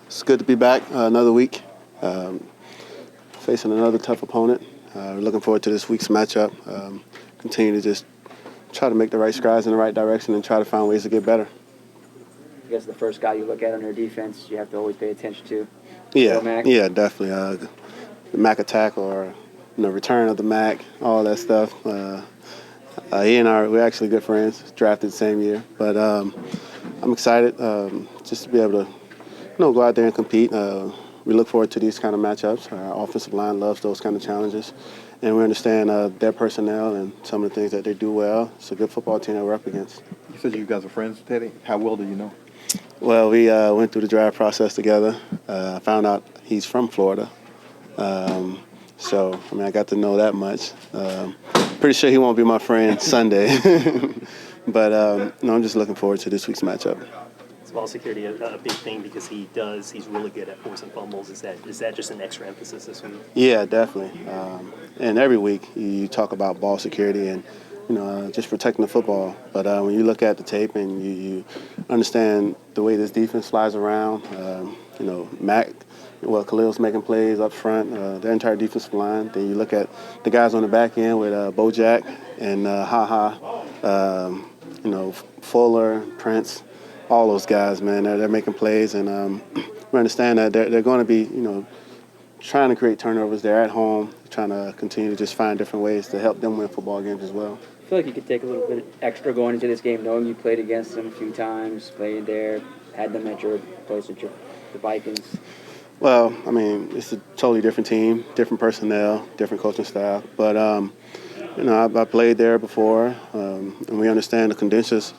It's good to be back another week, facing another tough opponent. We're looking forward to this week's matchup. Continue to just try to make the right strides in the right direction and try to find ways to get better. I guess the first guy you look at on their defense, you have to always pay attention to. Yeah, definitely. The Mac attack or return of the Mac, all that stuff. He and we're actually good friends, drafted the same year. But I'm excited just to be able to go out there and compete. We look forward to these kind of matchups. Our offensive line loves those kind of challenges. And we understand their personnel and some of the things that they do well. It's a good football team that we're up against. You said you guys are friends, Teddy. How well do you know? Well, we went through the draft process together. I found out he's from Florida. I got to know that much. Pretty sure he won't be my friend Sunday. But I'm just looking forward to this week's matchup. Is ball security a big thing because he's really good at forcing fumbles? Is that just an extra emphasis this week? Yeah, definitely. And every week you talk about ball security and just protecting the football. But when you look at the tape and you understand the way this defense flies around, Mac, Khalil's making plays up front, the entire defensive line. Then you look at the guys on the back end with Bojack and Fuller, Prince, all those guys, man. They're making plays, and we understand that they're going to be, trying to create turnovers. They're at home, trying to continue to just find different ways to help them win football games as well. I feel like you could take a little bit extra going into this game, knowing you played against them a few times, played there, had them at your place with the Vikings. Well, it's a totally different team, different personnel, different coaching staff. But, I played there before, and we understand the conditions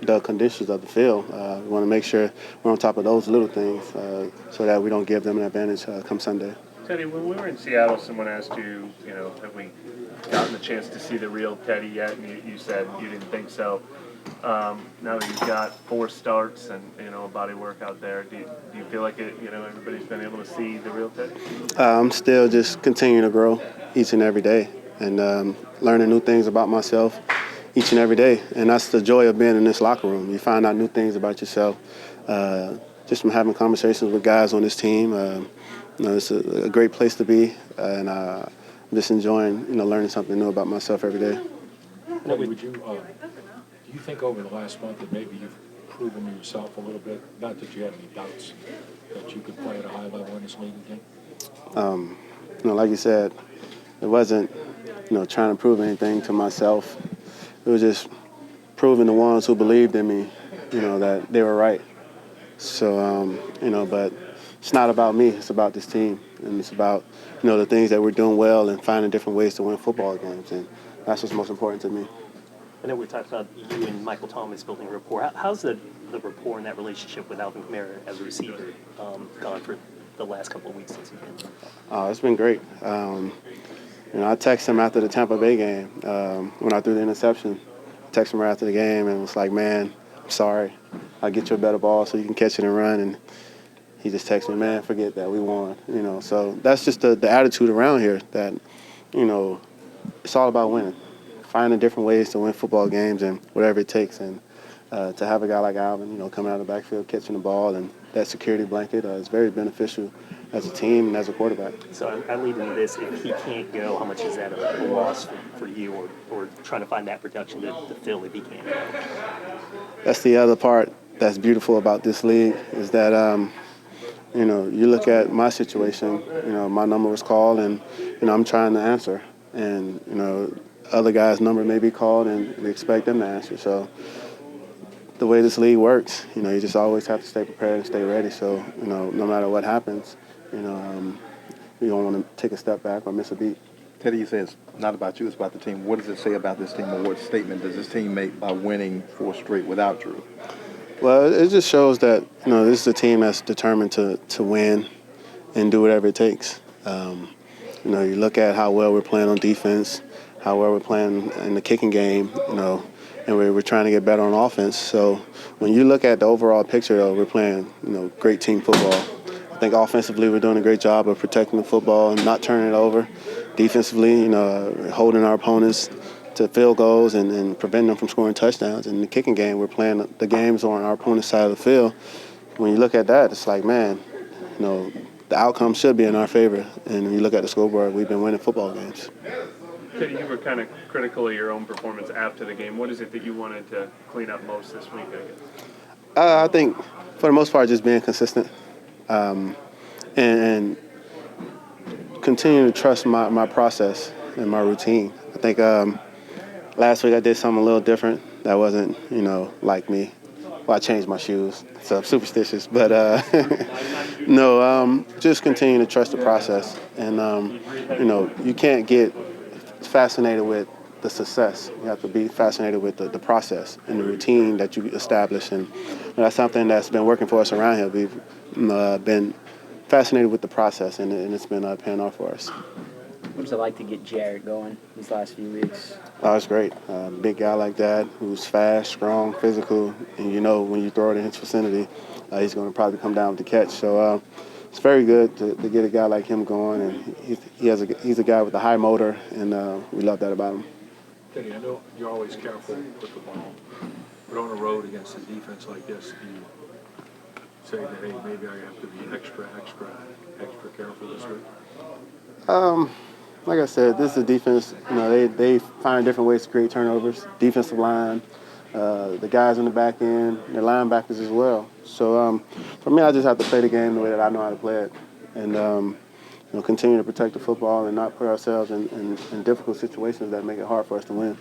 of the field. We want to make sure we're on top of those little things so that we don't give them an advantage come Sunday. Teddy, when we were in Seattle, someone asked you, have we gotten the chance to see the real Teddy yet? And you said you didn't think so. Now that you've got 4 starts and a body work out there, do you feel like everybody's been able to see the real Teddy? I'm still just continuing to grow each and every day and learning new things about myself each and every day. And that's the joy of being in this locker room. You find out new things about yourself just from having conversations with guys on this team. It's a great place to be, and I'm just enjoying learning something new about myself every day. Do you think over the last month that maybe you've proven yourself a little bit, not that you had any doubts, that you could play at a high level in this league again? Like you said, it wasn't trying to prove anything to myself. It was just proving the ones who believed in me, that they were right. So, but it's not about me. It's about this team. And it's about, the things that we're doing well and finding different ways to win football games. And that's what's most important to me. I know we talked about you and Michael Thomas building rapport. How's the rapport and that relationship with Alvin Kamara as a receiver gone for the last couple of weeks since you've been there? It's been great. I texted him after the Tampa Bay game when I threw the interception. I texted him right after the game and was like, man, I'm sorry. I'll get you a better ball so you can catch it and run. And he just texted me, man, forget that, we won. So that's just the attitude around here that, it's all about winning, finding different ways to win football games and whatever it takes. And to have a guy like Alvin, coming out of the backfield, catching the ball, and that security blanket is very beneficial as a team and as a quarterback. So I lead into this. If he can't go, how much is that a loss for you or trying to find that production to fill if he can't go? That's the other part that's beautiful about this league is that, you look at my situation, my number was called and, I'm trying to answer. And, other guys' number may be called and we expect them to answer. So the way this league works, you just always have to stay prepared and stay ready. So, no matter what happens, you don't want to take a step back or miss a beat. Teddy, you say it's not about you, it's about the team. What does it say about this team, or what statement does this team make by winning 4 straight without Drew? Well, it just shows that, this is a team that's determined to win and do whatever it takes. You look at how well we're playing on defense, how well we're playing in the kicking game, and we're trying to get better on offense. So when you look at the overall picture, though, we're playing, great team football. I think offensively we're doing a great job of protecting the football and not turning it over. Defensively, holding our opponents to field goals and preventing them from scoring touchdowns. In the kicking game, we're playing the games on our opponent's side of the field. When you look at that, it's like, man, the outcome should be in our favor. And when you look at the scoreboard, we've been winning football games. Teddy, you were kind of critical of your own performance after the game. What is it that you wanted to clean up most this week, I guess? I think, for the most part, just being consistent and continuing to trust my process and my routine. I think last week I did something a little different that wasn't, like me. Well, I changed my shoes, so I'm superstitious. But no, just continue to trust the process. And, you can't get fascinated with the success. You have to be fascinated with the process and the routine that you establish. And that's something that's been working for us around here. We've been fascinated with the process, and it's been paying off for us. What's it like to get Jared going these last few weeks? Oh, it's great. Big guy like that who's fast, strong, physical, and when you throw it in his vicinity, he's going to probably come down with the catch. So it's very good to get a guy like him going, and he's a guy with a high motor, and we love that about him. Teddy, I know you're always careful with the ball, but on the road against a defense like this, do you say that, hey, maybe I have to be extra careful this week? Like I said, this is a defense. They find different ways to create turnovers. Defensive line, the guys in the back end, the linebackers as well. So for me, I just have to play the game the way that I know how to play it, and continue to protect the football and not put ourselves in difficult situations that make it hard for us to win.